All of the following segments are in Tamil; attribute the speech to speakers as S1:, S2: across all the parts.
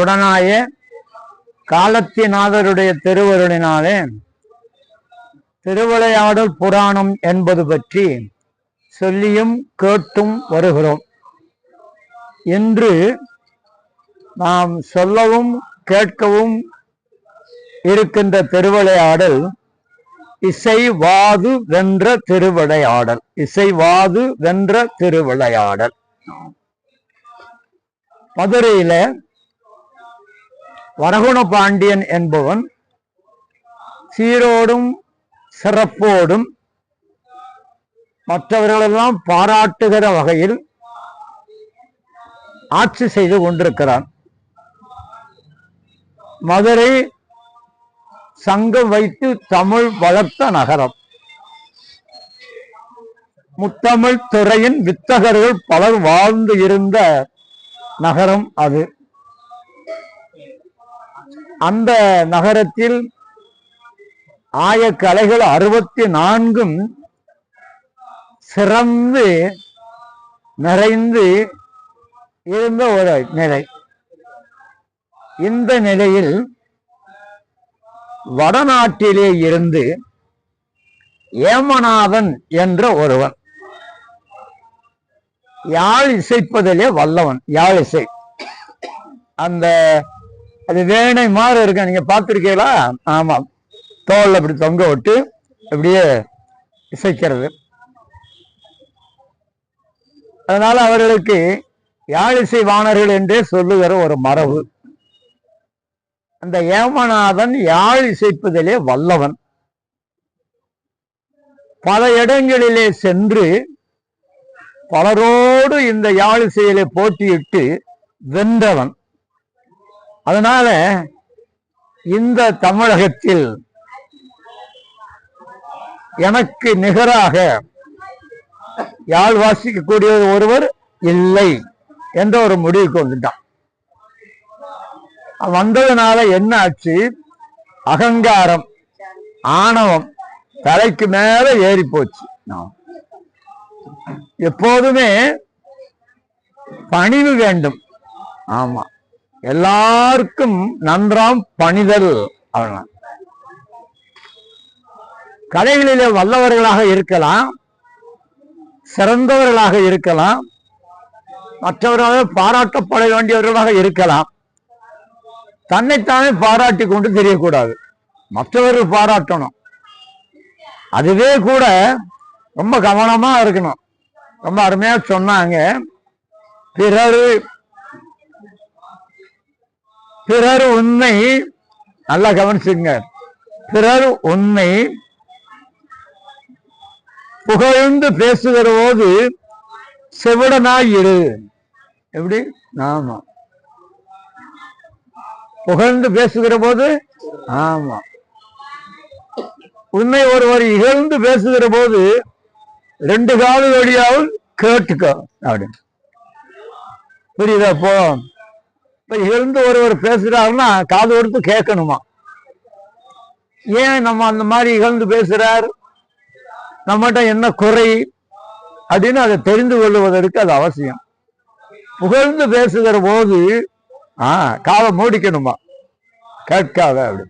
S1: உடனாய காலத்திநாதருடைய திருவருளினாலே திருவிளையாடல் புராணம் என்பது பற்றி சொல்லியும் கேட்டும் வருகிறோம். இன்று நாம் சொல்லவும் கேட்கவும் இருக்கின்ற திருவிளையாடல் இசைவாது வென்ற திருவிளையாடல். இசைவாது வென்ற திருவிளையாடல். மதுரையில வரகுண பாண்டியன் என்பவன் சீரோடும் சிறப்போடும் மற்றவர்களெல்லாம் பாராட்டுகிற வகையில் ஆட்சி செய்து கொண்டிருக்கிறான். மதுரை சங்கம் வைத்து தமிழ் வளர்த்த நகரம். முத்தமிழ் துறையின் வித்தகர்கள் பலர் வாழ்ந்து இருந்த நகரம் அது. அந்த நகரத்தில் ஆயக்கலைகள் 64 சிறந்து நிறைந்து இருந்த ஒரு நிலை. இந்த நிலையில் வடநாட்டிலே இருந்து ஏமநாதன் என்ற ஒருவன் யாழ் இசைப்பதிலே வல்லவன். யாழ் இசை அந்த அது வேணை மாதிரி இருக்க, நீங்க பார்த்திருக்கீங்களா? ஆமாம், தோல்ல அப்படி தொங்க விட்டு அப்படியே இசைக்கிறது. அதனால அவர்களுக்கு யாழிசை வாணர்கள் என்றே சொல்லுகிற ஒரு மரபு. அந்த ஏமநாதன் யாழ் இசைப்பதிலே வல்லவன். பல இடங்களிலே சென்று பலரோடு இந்த யாழ் இசையிலே போட்டியிட்டு வென்றவன். அதனால இந்த தமிழகத்தில் எனக்கு நிகராக யாழ் வாசிக்கக்கூடிய ஒருவர் இல்லை என்ற ஒரு முடிவுக்கு வந்துட்டான். வந்ததுனால என்ன ஆச்சு? அகங்காரம், ஆணவம் தலைக்கு மேல ஏறி போச்சு. எப்போதுமே பணிவு வேண்டும். ஆமா, எல்லாருக்கும் நன்றாம் பணிதல். அவன் கலைகளிலே வல்லவர்களாக இருக்கலாம், சிறந்தவர்களாக இருக்கலாம், மற்றவர்களாக பாராட்டப்பட வேண்டியவர்களாக இருக்கலாம். தன்னைத்தானே பாராட்டி கொண்டு தெரியக்கூடாது, மற்றவர்கள் பாராட்டணும். அதுவே கூட ரொம்ப கவனமா இருக்கணும். ரொம்ப அருமையா சொன்னாங்க. பிறர் உன்னை நல்லா கவனிச்சுங்க. பிறர் உன்னை புகழ்ந்து பேசுகிற போது செவிடனாய் இரு. எப்படி? ஆமா, புகழ்ந்து பேசுகிற போது, ஆமா, உன்னை ஒருவர் இகழ்ந்து பேசுகிற போது 2 காது வழியாவும் கேட்டுக்கோ அப்படின்னு. புரியுதா? இப்ப இகழ்ந்து ஒருவர் பேசுறாருன்னா காது கொடுத்து கேட்கணுமா? ஏன் நம்ம அந்த மாதிரி இகழ்ந்து பேசுறார், நம்மகிட்ட என்ன குறை அப்படின்னு அதை தெரிந்து கொள்வதற்கு அது அவசியம். புகழ்ந்து பேசுகிற போது காதை மூடிக்கணுமா, கேட்காத அப்படி.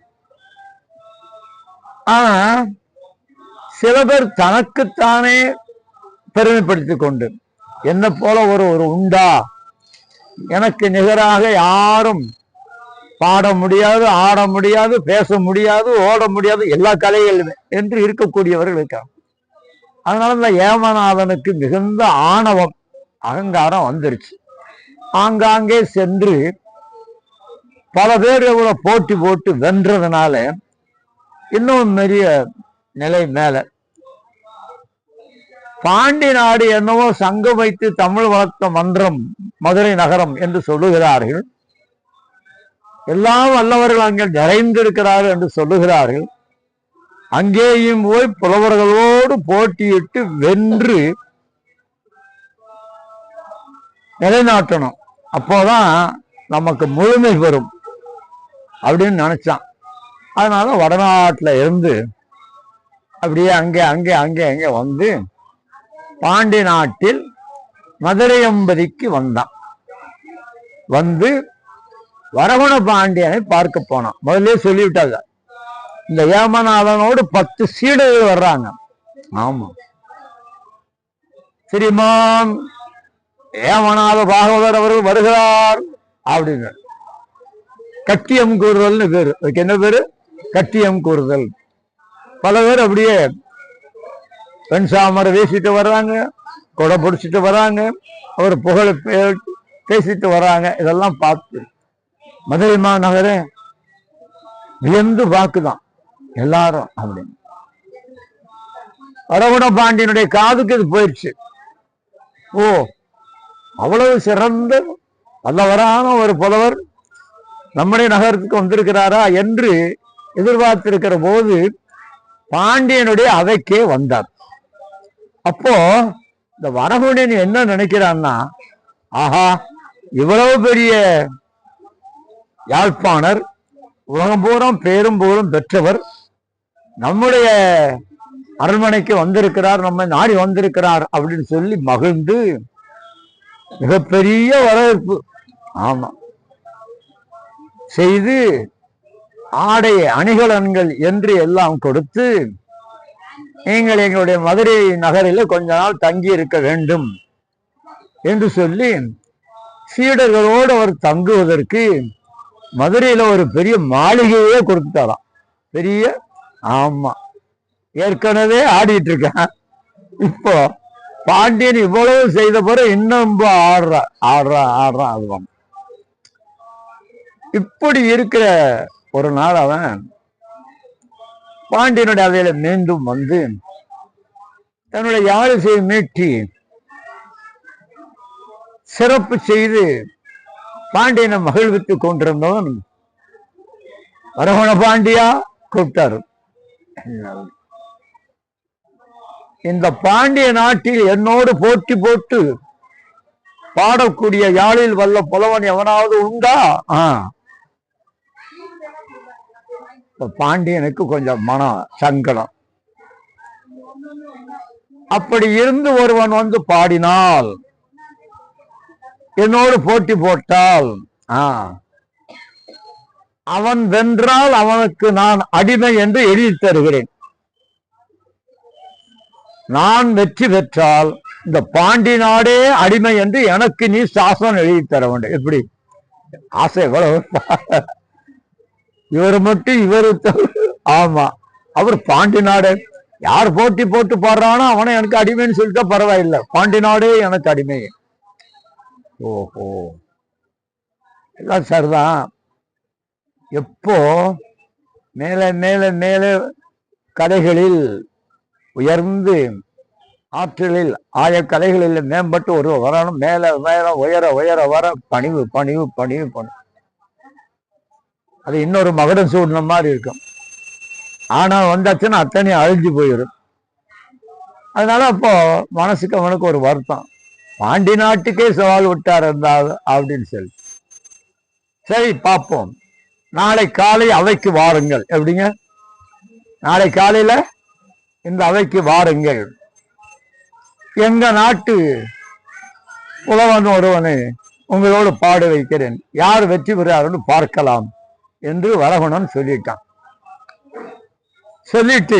S1: ஆனா சில பேர் தனக்குத்தானே பெருமைப்படுத்திக் கொண்டு, என்ன போல ஒரு உண்டா, எனக்கு நிகராக யாரும் பாட முடியாது, ஆட முடியாது, பேச முடியாது, ஓட முடியாது, எல்லா கலைகளுமே என்று இருக்கக்கூடியவர்கள் இருக்காங்க. அதனால இந்த ஏமநாதனுக்கு மிகுந்த ஆணவம், அகங்காரம் வந்துருச்சு. ஆங்காங்கே சென்று பல பேர் எவ்வளவு போட்டி போட்டு வென்றதுனால இன்னும் பெரிய நிலை மேல. பாண்டி நாடு என்னவோ சங்கம் வைத்து தமிழ் வளர்த்த மன்றம் மதுரை நகரம் என்று சொல்லுகிறார்கள். எல்லாம் வல்லவர்கள் அங்கே நிறைந்திருக்கிறார்கள் என்று சொல்லுகிறார்கள். அங்கேயும் போய் புலவர்களோடு போட்டியிட்டு வென்று நிலைநாட்டணும், அப்போதான் நமக்கு முழுமை பெறும் அப்படின்னு நினைச்சான். அதனால வடநாட்டுல இருந்து அப்படியே அங்கே அங்கே அங்கே அங்கே வந்து பாண்டி நாட்டில் மதுரை அம்பதிக்கு வந்தான். வந்து வரகுண பாண்டியனை பார்க்க போனான். முதல்ல சொல்லிவிட்டாங்க, இந்த ஏமநாதனோடு 10 சீடர்கள் வர்றாங்க. ஆமா, ஸ்ரீமான் ஏமநாத பாகவதர் அவர்கள் வருகிறார் அப்படின்னு கட்டியம் கூறுதல்னு பேரு. அதுக்கு என்ன பேரு? கட்டியம் கூறுதல். பல பேர் அப்படியே வெண்சாமரை வீசிட்டு வர்றாங்க, கொடை பிடிச்சிட்டு வராங்க, அவர் புகழ பேசிட்டு வராங்க. இதெல்லாம் பார்த்து மதுரை மாநகரே வியந்து பார்க்குதான் எல்லாரும். அப்படின்னு வரகுண பாண்டியனுடைய காதுக்கு இது போயிடுச்சு. ஓ, அவ்வளவு சிறந்த வல்லவரான ஒரு புலவர் நம்முடைய நகரத்துக்கு வந்திருக்கிறாரா என்று எதிர்பார்த்திருக்கிற போது பாண்டியனுடைய அவைக்கே வந்தார். அப்போ இந்த வரகுணன் என்ன நினைக்கிறான்னா, ஆஹா, இவ்வளவு பெரிய யாழ்ப்பாணர், உலகம் பூரம் பேரும் புகழும் பெற்றவர் நம்முடைய அரண்மனைக்கு வந்திருக்கிறார், நம்ம நாடி வந்திருக்கிறார் அப்படின்னு சொல்லி மகிழ்ந்து மிகப்பெரிய வரவேற்பு ஆமா செய்து ஆடை அணிகலன்கள் என்று எல்லாம் கொடுத்து, நீங்கள் எங்களுடைய மதுரை நகரில் கொஞ்ச நாள் தங்கி இருக்க வேண்டும் என்று சொல்லி சீடர்களோடு அவர் தங்குவதற்கு மதுரையில ஒரு பெரிய மாளிகையே கொடுத்துட்டாராம். பெரிய ஆமா, ஏற்கனவே ஆடிட்டு இருக்கேன். இப்போ பாண்டியன் இவ்வளவு செய்த பிறகு இன்னும் ஆடுறான். இப்படி இருக்கிற ஒரு நாள் அவன் பாண்டியனுடைய அவையில மீண்டும் வந்து தன்னுடைய யாழிசையை மீட்டி சிறப்பு செய்து பாண்டியனை மகிழ்வித்துக் கொண்டிருந்தவன் வரகுண பாண்டியா கூப்பிட்டாரு. இந்த பாண்டிய நாட்டில் என்னோடு போட்டி போட்டு பாடக்கூடிய யாழில் வல்ல புலவன் எவனாவது உண்டா? பாண்டியனுக்கு கொஞ்சம் மன சங்கடம். அப்படி இருந்து ஒருவன் வந்து பாடினால், என்னோடு போட்டி போட்டால், அவன் வென்றால் அவனுக்கு நான் அடிமை என்று எழுதி தருகிறேன். நான் வெற்றி பெற்றால் இந்த பாண்டி நாடே அடிமை என்று எனக்கு நீ சாசனம் எழுதி தர வேண்டும். எப்படி ஆசை எவ்வளவு! இவர் மட்டும் இவரு ஆமா, அவர் பாண்டி நாடு யார் போட்டி போட்டு பாடுறானோ அவனை எனக்கு அடிமைன்னு சொல்லிட்டா பரவாயில்லை, பாண்டி நாடே எனக்கு அடிமை. ஓஹோ, எல்லாம் சரிதான். எப்போ மேல மேல மேல கதைகளில் உயர்ந்து ஆற்றலில் ஆய கதைகளில் மேம்பட்டு ஒரு வரணும், மேல மேல உயர உயர வர பணிவு பணிவு பணிவு பணிவு, அது இன்னொரு மகுடம் சூடின மாதிரி இருக்கும். ஆனா வந்தாச்சுன்னா அத்தனை அழிஞ்சு போயிடும். அதனால அப்போ மனசுக்கு அவனுக்கு ஒரு வருத்தம், பாண்டி நாட்டுக்கே சவால் விட்டார் இருந்தால் அப்படின்னு சொல்லி. சரி பார்ப்போம், நாளை காலை அவைக்கு வாருங்கள். எப்படிங்க? நாளை காலையில இந்த அவைக்கு வாருங்கள், எங்க நாட்டு புலவன் ஒருவனை உங்களோடு பாட வைக்கிறேன், யார் வெற்றி பெறாருன்னு பார்க்கலாம் என்று வரகுணன் சொல்லிட்டான். சொல்லிட்டு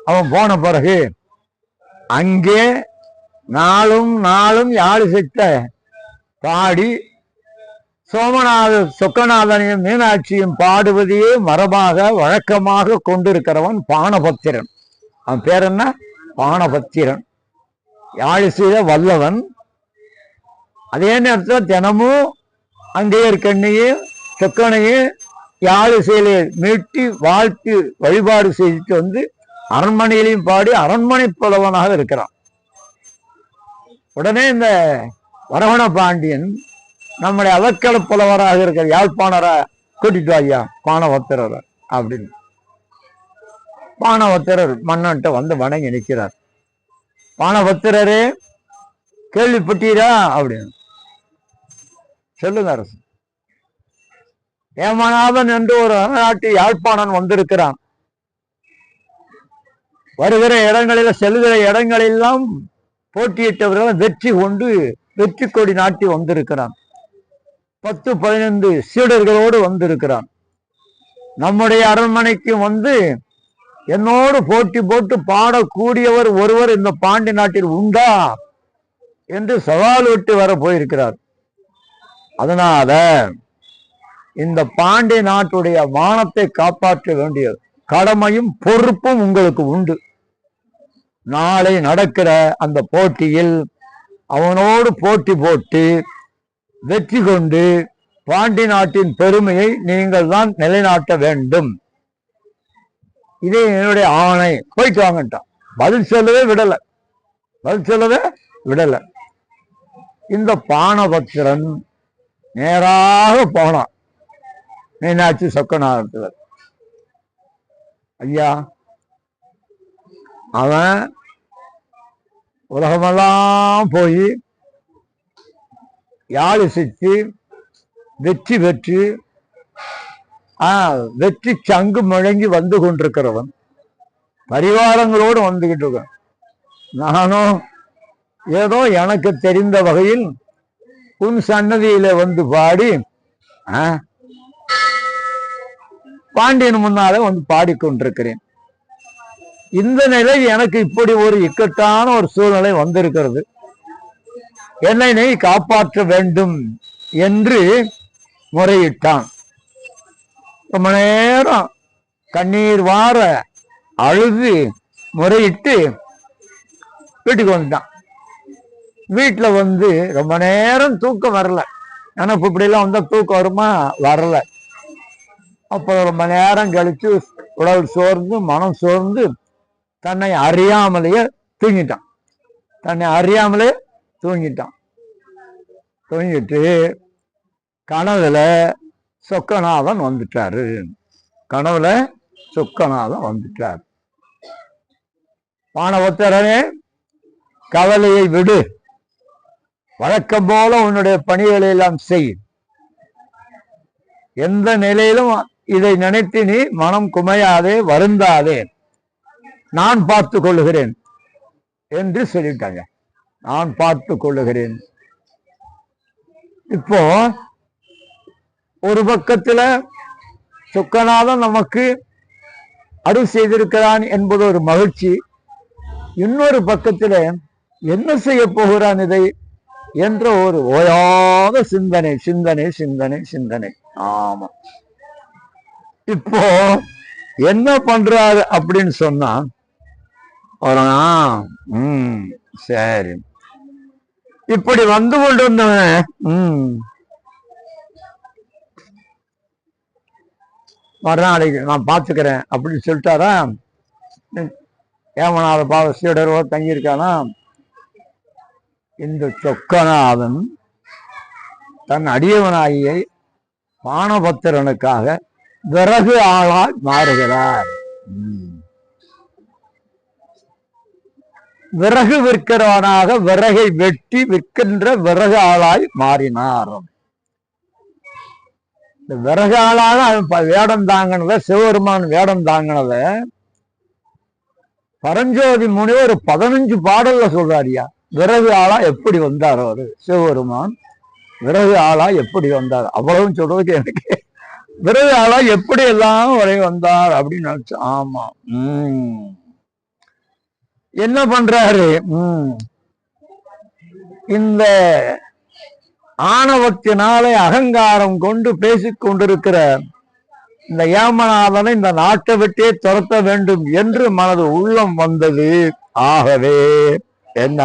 S1: அவன் போன பிறகு அங்கே நாளும் நாளும் யாழிசைத்த பாடி சொக்கநாதனையும் மீனாட்சியும் பாடுவதையே மரபாக வழக்கமாக கொண்டிருக்கிறவன் பானபத்திரன். அவன் பேர் என்ன? பானபத்திரன். யாழிசைய வல்லவன். அதே நேரத்தில் தினமும் அங்கே இருக்கண்ணையும் சொக்கனையும் யாழிசையிலே மீட்டி வாழ்த்து வழிபாடு செய்துட்டு வந்து அரண்மனையிலையும் பாடி அரண்மனை புலவனாக இருக்கிறான். உடனே இந்த வரகுண பாண்டியன் நம்முடைய அவக்கல புலவராக இருக்கிற யாழ்ப்பாணரா கூட்டிட்டு ஐயா பானபத்திரர் அப்படின்னு. பானபத்திரர் மன்னன்ட்ட வந்து வணங்கி நிற்கிறார். பானபத்திரரே கேள்விப்பட்டீரா அப்படின்னு. சொல்லுங்க அரசு. ஏமநாதன் என்று ஒரு நாட்டு யாழ்ப்பாணன் வந்திருக்கிறான். வருகிற இடங்களில செல்கிற இடங்களெல்லாம் போட்டியிட்டவர்கள் வெற்றி கொண்டு வெற்றி கொடி நாட்டி வந்திருக்கிறான். 10-15 சீடர்களோடு வந்திருக்கிறான். நம்முடைய அரண்மனைக்கு வந்து என்னோடு போட்டி போட்டு பாடக்கூடியவர் ஒருவர் இந்த பாண்டி நாட்டில் உண்டா என்று சவால் விட்டு வர போயிருக்கிறார். அதனால இந்த பாண்டி நாட்டுடைய மானத்தை காப்பாற்ற வேண்டிய கடமையும் பொறுப்பும் உங்களுக்கு உண்டு. நாளை நடக்கிற அந்த போட்டியில் அவனோடு போட்டி போட்டு வெற்றி கொண்டு பாண்டி நாட்டின் பெருமையை நீங்கள் தான் நிலைநாட்ட வேண்டும். இதே என்னுடைய ஆணை. போயிட்டு வாங்கட்டான். பதில் சொல்லவே விடல. இந்த பானபத்திரன் நேராக போனான் மீனாட்சி சொக்கநாதத்துல. ஐயா, அவன் உலகமெல்லாம் போய் யாழ் இசைத்து வெற்றி பெற்று வெற்றி சங்கு முழங்கி வந்து கொண்டிருக்கிறவன், பரிவாரங்களோடு வந்துகிட்டு இருக்கான். நானும் ஏதோ எனக்கு தெரிந்த வகையில் உன் சன்னதியில வந்து பாடி பாண்டியன் முன்னாலே வந்து பாடிக்கொண்டிருக்கிறேன். இந்த நிலை எனக்கு இப்படி ஒரு இக்கட்டான ஒரு சூழ்நிலை வந்திருக்கிறது. என்னை நீ காப்பாற்ற வேண்டும் என்று முறையிட்டான். ரொம்ப நேரம் கண்ணீர் வார அழுது முறையிட்டு வீட்டுக்கு வந்துட்டான். வீட்டுல வந்து ரொம்ப நேரம் தூக்கம் வரல. எனக்கு இப்படி எல்லாம் வந்தா தூக்கம் வருமா? வரல. அப்போ ரொம்ப நேரம் கழிச்சு உடல் சோர்ந்து மனம் சோர்ந்து தன்னை அறியாமலேயே தூங்கிட்டான். தூங்கிட்டு கனவுல சொக்கநாதன் வந்துட்டாரு. பானபத்திரனே, கவலையை விடு, வழக்கம் போல உன்னுடைய பணிகளை எல்லாம் செய். எந்த நிலையிலும் இதை நினைத்து நீ மனம் குமையாதே, வருந்தாதே, நான் பார்த்து கொள்ளுகிறேன் என்று சொல்லிட்டாங்க. நான் பார்த்து கொள்ளுகிறேன். இப்போ ஒரு பக்கத்துல சொக்கநாதன் நமக்கு அருள் செய்திருக்கிறான் என்பது ஒரு மகிழ்ச்சி. இன்னொரு பக்கத்துல என்ன செய்ய போகிறான் இதை என்ற ஒரு ஓயாத சிந்தனை. ஆமா, இப்போ என்ன பண்றாரு அப்படின்னு சொன்னா, சரி, இப்படி வந்து கொண்டு வந்தவன் மறுநாளைக்கு நான் பார்த்துக்கிறேன் அப்படின்னு சொல்லிட்டாரா. ஏமனாத பாவ சீடரோ தங்கியிருக்கானா. இந்த சொக்கநாதன் தன் அடியவனாகியை பானபத்திரனுக்காக விறகு ஆளாய் மாறுகிறார். விறகு விற்கிறவனாக விறகை வெட்டி விற்கின்ற விறகு ஆளாய் மாறினார். இந்த விறகு ஆளாக வேடம் தாங்கினத, சிவபெருமான் வேடம் தாங்கினத பரஞ்சோதி முனிவர் ஒரு 15 பாடல்ல சொல்றாரியா. விறகு ஆளா எப்படி வந்தார் அவரு சிவபெருமான், விறகு ஆளா எப்படி வந்தார், அவ்வளவும் சொல்றதுக்கு எனக்கு விறகு ஆளா எப்படி எல்லாம் வரை வந்தார் அப்படின்னு நினைச்சு. ஆமா, என்ன பண்றாரு, இந்த ஆணவத்தினாலே அகங்காரம் கொண்டு பேசிக் கொண்டிருக்கிற இந்த ஏமநாதனை இந்த நாட்டை விட்டே துரத்த வேண்டும் என்று மனது உள்ளம் வந்தது. ஆகவே என்ன,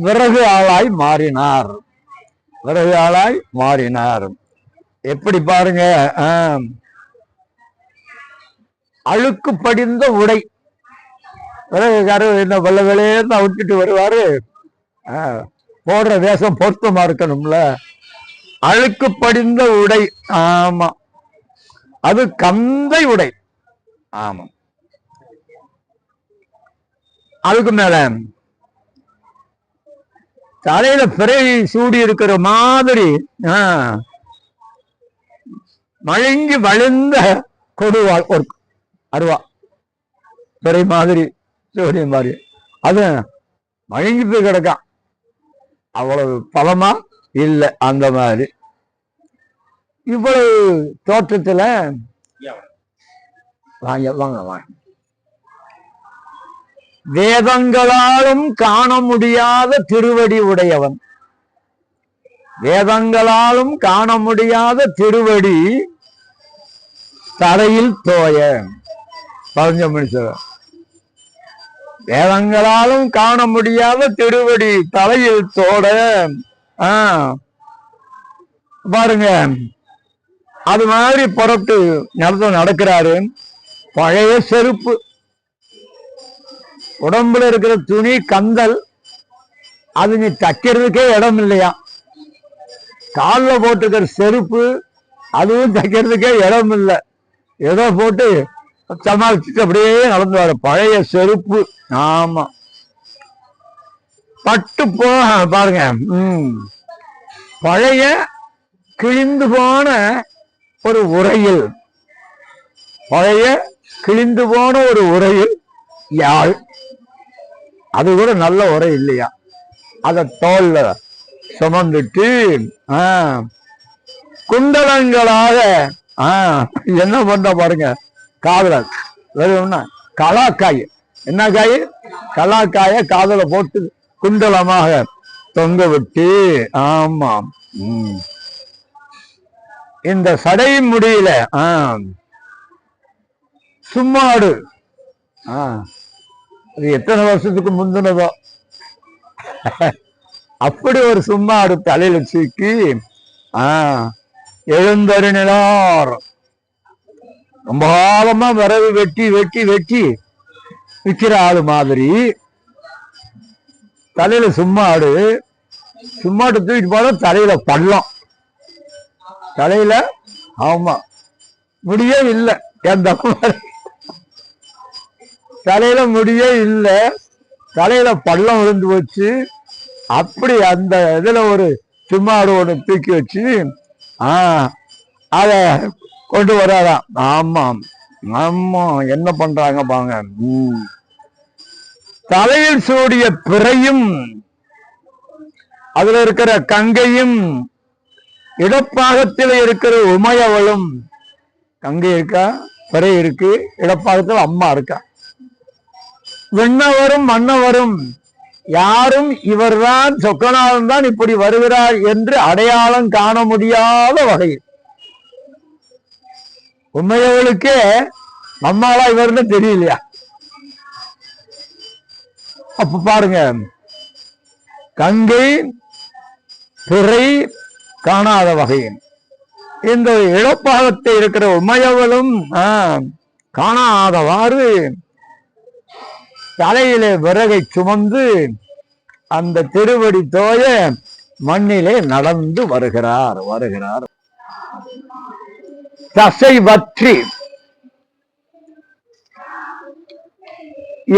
S1: விறகு ஆளாய் மாறினார். எப்படி பாருங்க, அழுக்கு படிந்த உடை, விறகுக்காரு என்ன வெள்ள வெளியேன்னு விட்டுட்டு வருவாரு. போடுற வேஷம் பொருத்தமா இருக்கணும்ல. அழுக்கு படிந்த உடை, ஆமா, அது கந்தை உடை. ஆமா, அதுக்கு மேல தலையில பிறை சூடி இருக்கிற மாதிரி மழுங்கி வழிந்த கொடுவாள், ஒரு அருவா பிறை மாதிரி சூடிய மாதிரி, அது மழுங்கி போய் கிடக்கான். அவ்வளவு பலமா இல்லை. அந்த மாதிரி இவ்வளவு தோற்றத்துல வாங்க வாங்க வாங்க. வேதங்களாலும் காண முடியாத திருவடி உடையவன். வேதங்களாலும் காண முடியாத திருவடி தரையில் தோய பழஞ்சமணி சார். வேதங்களாலும் காண முடியாத திருவடி தலையில் தோட. பாருங்க, அது மாதிரி புறத்து நடக்கிறாரு. பழைய செருப்பு, உடம்புல இருக்கிற துணி கந்தல், அது நீ தைக்கிறதுக்கே இடம் இல்லையா. காலில் போட்டுக்கிற செருப்பு, அதுவும் தைக்கிறதுக்கே இடம் இல்லை. ஏதோ போட்டு சமாளிச்சுட்டு அப்படியே நடந்து வர பழைய செருப்பு. ஆமா, பட்டு பாருங்க. பழைய கிழிந்து போன ஒரு உரையில், பழைய கிழிந்து போன ஒரு உரையில் யாழ், அது கூட நல்ல உரை இல்லையா. அத தோல்ல சுமந்துட்டு குண்டலங்களாக என்ன பண்ற பாருங்க. காதல வெறும்னா கலாக்காய், என்ன காய்? கலாக்காய காதல போட்டு குண்டலமாக தொங்க விட்டு. ஆமாம், இந்த சடை முடியல சும்மாடு. அது எத்தனை வருஷத்துக்கு முந்தினதோ அப்படி ஒரு சும்மாடு தலையில தூக்கி எழுந்தருணினார். ரொம்ப காலமா விறகு வெட்டி வெட்டி வெட்டி விற்கிற ஆளு மாதிரி தலையில சும்மாடு தூக்கிட்டு போல தலையில பள்ளம். தலையில ஆமா முடியே இல்லை. எந்த தலையில முடியே இல்லை, தலையில பள்ளம் விழுந்து போச்சு. அப்படி அந்த இதுல ஒரு சும்மாடு ஒண்ணு தூக்கி வச்சு அத கொண்டு வராதான். ஆமாம் ஆமா, என்ன பண்றாங்க பாங்க. தலையில் சூடிய பிறையும் அதுல இருக்கிற கங்கையும், இடப்பாகத்தில் இருக்கிற உமையவளும். கங்கை இருக்கா, பிறை இருக்கு, இடப்பாகத்தில் அம்மா இருக்கா. விண்ணவரும் மன்னவரும் யாரும் இவர்தான் சொக்கநாதன் தான் இப்படி வருகிறார் என்று அடையாளம் காண முடியாத வகையில். உண்மையவளுக்கே அம்மாளா இவர்னு தெரியலையா. அப்ப பாருங்க, கங்கை பிறை காணாத வகையில் இந்த இழப்பாகத்தை இருக்கிற உமையவளும் காணாதவாறு தலையிலே விறகை சுமந்து அந்த திருவடி தோய மண்ணிலே நடந்து வருகிறார். தசை வற்றி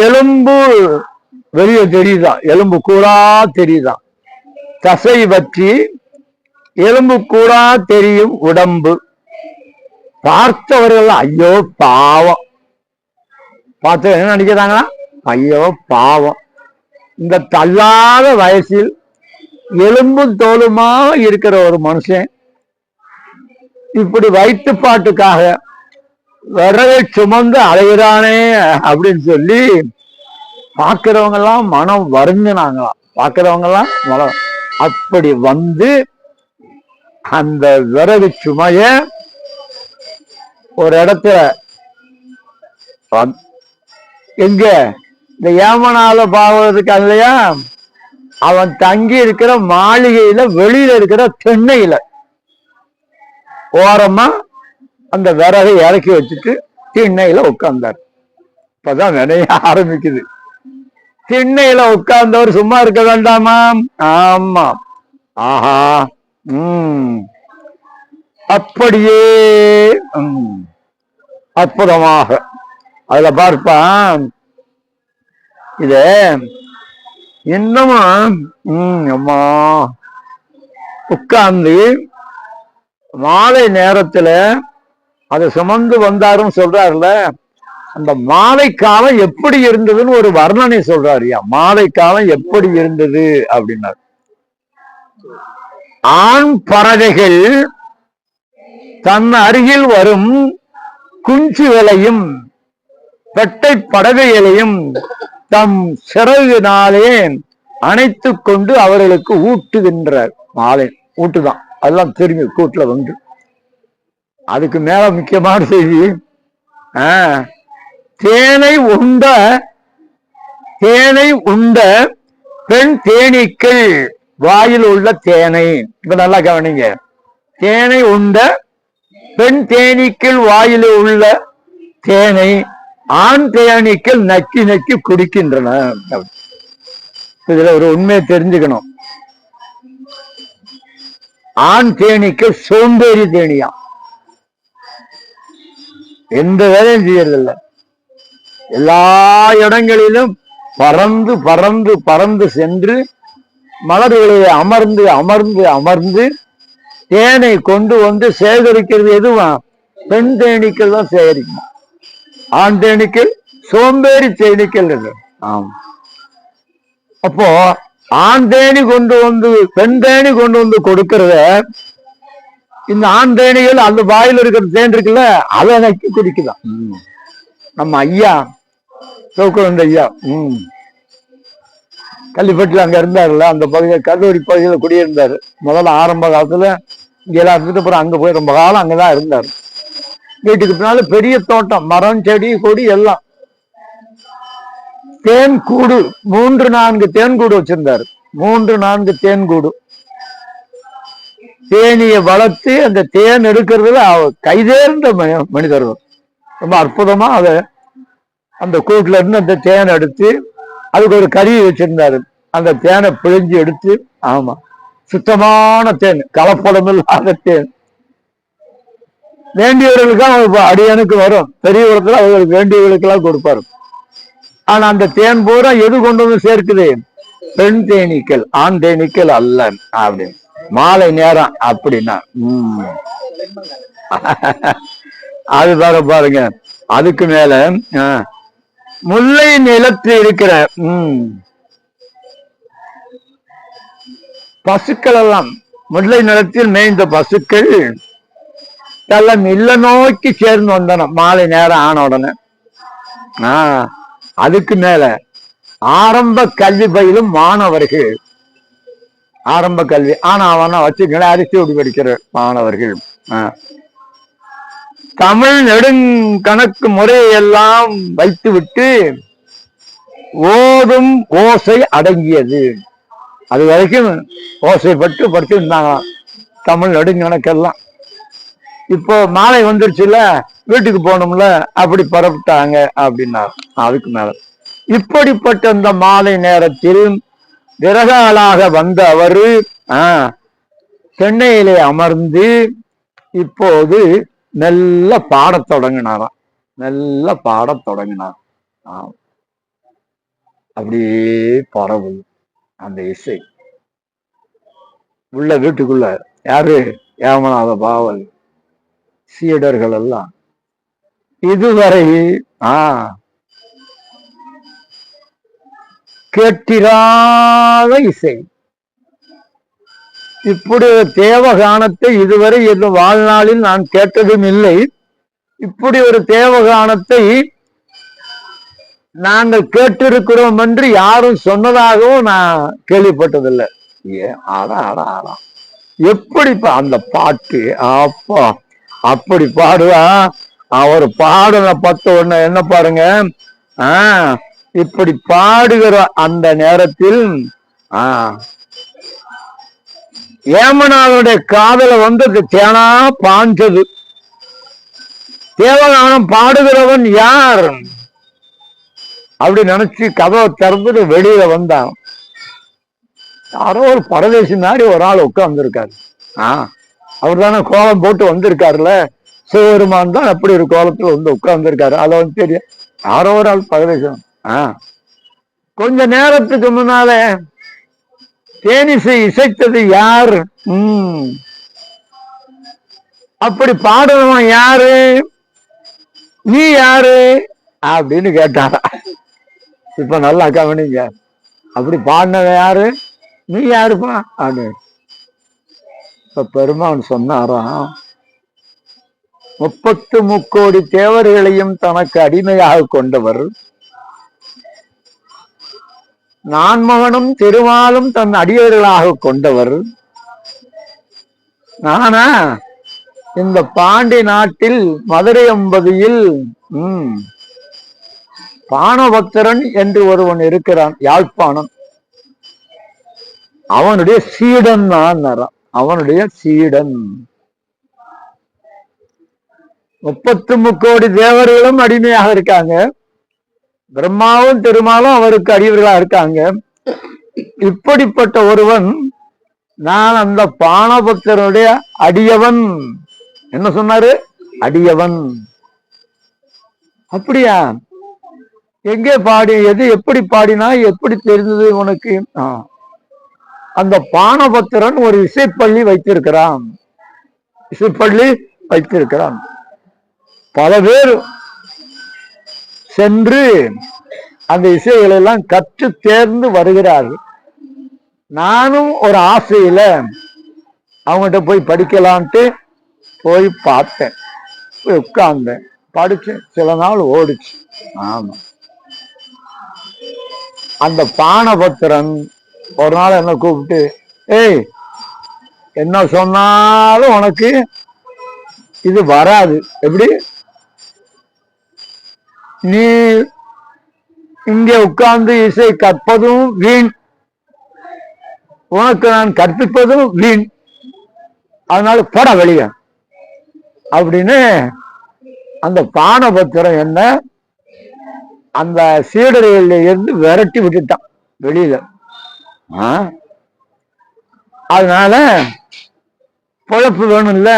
S1: எலும்பு வெளியே தெரியுதான், எலும்பு கூடா தெரியுதான். தசை வற்றி எலும்பு கூடா தெரியும் உடம்பு. பார்த்தவர்கள் ஐயோ பாவம், பார்த்து என்ன நினைக்கிறாங்களா, ஐயோ பாவம், இந்த தள்ளாத வயசில் எலும்பும் தோலுமா இருக்கிற ஒரு மனுஷன் இப்படி வயிற்றுப்பாட்டுக்காக விறகை சுமந்து அலைகிறானே அப்படின்னு சொல்லி பார்க்கிறவங்க எல்லாம் மனம் வருந்தினாங்களாம். பார்க்கிறவங்க எல்லாம் மனம் அப்படி வந்து அந்த விறகு சுமைய ஒரு இடத்துல எங்க இந்த ஏமனால பாவத்துக்கு இல்லையா, அவன் தங்கி இருக்கிற மாளிகையில வெளியில இருக்கிற தென்னையில ஓரமா அந்த விறகை இறக்கி வச்சுட்டு திண்ணையில உட்கார்ந்தார். இப்பதான் வினைய ஆரம்பிக்குது. திண்ணையில உட்கார்ந்தவர் சும்மா இருக்க வேண்டாமா? ஆமா, ஆஹா, அப்படியே அற்புதமாக அதுல பார்ப்பான். இத இன்னமும் அம்மா உட்கார்ந்து மாலை நேரத்துல அதை சுமந்து வந்தாருன்னு சொல்றாருல, அந்த மாலை காலம் எப்படி இருந்ததுன்னு ஒரு வர்ணனை சொல்றாருயா. மாலை காலம் எப்படி இருந்தது அப்படின்னாரு. ஆண் பறவைகள் தன் அருகில் வரும் குஞ்சுகளையும் பெட்டை பறவைகளையும் தம் சிறகுனாலே அணைத்து கொண்டு அவர்களுக்கு ஊட்டுகின்றார். மாலை ஊட்டுதான், அதெல்லாம் தெரியும் கூட்டுல வந்து. அதுக்கு மேல முக்கியமான செய்தி, தேனை உண்ட பெண் தேனீக்கள் வாயில் உள்ள தேனை, இப்ப நல்லா கவனிங்க, தேனை உண்ட பெண் தேனீக்கள் வாயில் உள்ள தேனை ஆண் தேனீக்கள் நக்கி நக்கி குடிக்கின்றன. இதுல ஒரு உண்மையை தெரிஞ்சுக்கணும். ஆண் தேனீக்கள் சோம்பேறி தேனியா, எந்த வேலையும் செய்யறதில்ல. எல்லா இடங்களிலும் பறந்து பறந்து பறந்து சென்று மலர்களை அமர்ந்து அமர்ந்து அமர்ந்து தேனை கொண்டு வந்து சேகரிக்கிறது எதுவா? பெண் தேனீக்கள் தான் சேகரிக்கும். ஆண் தேனீக்கள் சோம்பேறி தேனீக்கள். ஆமா, அப்போ ஆண் தேனி கொண்டு வந்து பெண் தேனி கொண்டு வந்து கொடுக்கறத இந்த ஆண் தேனிகள் அந்த வாயில் இருக்கிற தேன் இருக்குல்ல, அதை நக்கி குடிக்குதான். நம்ம ஐயா சோக்குழந்த ஐயா கள்ளிப்பட்டில் அங்க இருந்தாருல்ல, அந்த பகுதியில் கல்லூரி பகுதியில் குடியிருந்தாரு. முதல்ல ஆரம்ப காலத்துல இங்க எல்லாம் இருந்துட்டு அப்புறம் அங்க போய் ரொம்ப காலம் அங்கதான் இருந்தாரு. வீட்டுக்கு பின்னால பெரிய தோட்டம், மரம் செடி கொடி எல்லாம். தேன் கூடு 3-4 தேன் கூடு வச்சிருந்தாரு. 3-4 தேன் கூடு. தேனியை வளர்த்து அந்த தேன் எடுக்கிறதுல கைதேர்ந்த மனிதர். ரொம்ப அற்புதமா அந்த கூட்டுல இருந்து அந்த தேனை எடுத்து அதுக்கு ஒரு கருவி வச்சிருந்தாரு. அந்த தேனை பிழிஞ்சு எடுத்து, ஆமா, சுத்தமான தேன், கலப்படம் இல்லாத தேன் வேண்டியவர்களுக்கு அடியனுக்கு வரும். பெரியவர்களுக்கு அவர்களுக்கு வேண்டியவர்களுக்கு எல்லாம் கொடுப்பாரு. ஆனா அந்த தேன் பூரா எது கொண்டு வந்து சேர்க்குது? பெண் தேனீக்கள், ஆண் தேனீக்கள் அல்ல அப்படின்னு. மாலை நேரம் அப்படின்னா அது பாருங்க. அதுக்கு மேல முல்லை நிலத்தில் இருக்கிற பசுக்கள் எல்லாம், முல்லை நிலத்தில் மேய்ந்த பசுக்கள் எல்லாம் இல்ல நோக்கி சேர்ந்து வந்தன மாலை நேரம் ஆன உடனே. அதுக்கு மேல ஆரம்ப கல்வி பயிலும் மாணவர்கள், ஆரம்ப கல்வி ஆனா வச்சுக்கல, அரிசி ஓடி படிக்கிற மாணவர்கள் தமிழ் நெடுங்கணக்கு முறையெல்லாம் வைத்து விட்டு ஓதும் ஓசை அடங்கியது. அது வரைக்கும் ஓசைப்பட்டு படிச்சு இருந்தாங்க தமிழ் நெடுங்கணக்கெல்லாம். இப்போ மாலை வந்துருச்சுல, வீட்டுக்கு போகணும்ல, அப்படி பரப்பிட்டாங்க அப்படின்னாரு. அதுக்கு மேல இப்படிப்பட்ட அந்த மாலை நேரத்தில் விறகாளாக வந்த அவரு சென்னையிலே அமர்ந்து இப்போது மெல்ல பாடத் தொடங்கினாராம். மெல்ல பாடத் தொடங்கினார். அப்படியே பரவுது அந்த இசை உள்ள வீட்டுக்குள்ள. யாரு? ஏமநாத பாவல் சீடர்கள் எல்லாம் இதுவரை கேட்டிராத இசை. இப்படி ஒரு தேவகானத்தை இதுவரை என் வாழ்நாளில் நான் கேட்டதும் இல்லை. இப்படி ஒரு தேவகானத்தை நாங்கள் கேட்டிருக்கிறோம் என்று யாரும் சொன்னதாகவும் நான் கேள்விப்பட்டதில்லை. எப்படி அந்த பாட்டு அப்பா அப்படி பாடுவா. அவர் பாடுன பத்த உடனே என்ன பாருங்க, இப்படி பாடுகிற அந்த நேரத்தில் ஏமனாருடைய காதல வந்து தேனா பாஞ்சது. தேவகானம் பாடுகிறவன் யார் அப்படி நினைச்சு கதவை திறந்துட்டு வெளியில வந்தான். யாரோ ஒரு பரதேசி மாதிரி ஒரு ஆள் உட்கார்ந்து இருக்காரு. அவர் தானே கோலம் போட்டு வந்திருக்காருல்ல, சிவபெருமான் தான் அப்படி ஒரு கோலத்துல வந்து உட்கார்ந்து இருக்காரு. அதை வந்து தெரியும், யாரோ ஒரு ஆள் பரதேசம். கொஞ்ச நேரத்துக்கு முன்னால தேனிசை இசைத்தது யார்? அப்படி பாடுறவன் யாரு? நீ யாரு அப்படின்னு கேட்டாரா. இப்ப நல்லா கவனிங்க, அப்படி பாடினவன் யாரு? நீ யாருப்பா அப்படின்னு. இப்ப பெருமான் சொன்னாராம், 33 தேவர்களையும் தனக்கு அடிமையாக கொண்டவர், நான்மகனும் திருமாலும் தன் அடியவர்களாக கொண்டவர் நானா இந்த பாண்டி நாட்டில் மதுரை அம்பதியில் பானபக்தரன் என்று ஒருவன் இருக்கிறான், யாழ்ப்பாணம். அவனுடைய சீடன் தான், அவனுடைய சீடன். 33 தேவர்களும் அடிமையாக இருக்காங்க, பிரம்மாவும் திருமாலும் அவருக்கு அடியவர்களா இருக்காங்க. இப்படிப்பட்ட ஒருவன் நான் அந்த பானபக்தருடைய அடியவன். என்ன சொன்னாரு? அடியவன். அப்படியா? எங்கே பாடி, எது எப்படி பாடினா, எப்படி தெரிந்தது உனக்கு? அந்த பானபக்தரன் ஒரு இசைப்பள்ளி வைத்திருக்கிறான், இசைப்பள்ளி வைத்திருக்கிறான். பல பேர் சென்று அந்த இசைகளை எல்லாம் கற்று தேர்ந்து வருகிறார்கள். நானும் ஒரு ஆசையில அவங்ககிட்ட போய் படிக்கலான்ட்டு போய் பார்த்தேன், போய் உட்கார்ந்தேன், படிச்சேன். சில நாள் ஓடிச்சு. ஆமா, அந்த பானபத்திரன் ஒரு நாள் என்ன கூப்பிட்டு, ஏய், என்ன சொன்னாலும் உனக்கு இது வராது. எப்படி? நீ இங்கே உட்கார்ந்து இசை கற்பதும் வீண், உனக்கு நான் கற்பிப்பதும் வீண், அதனால போட வெளிய அப்படின்னு அந்த பானபத்திரம் என்ன அந்த சீடர்கள இருந்து விரட்டி விட்டுட்டான் வெளியில. அதனால பொழப்பு வேணும் இல்ல,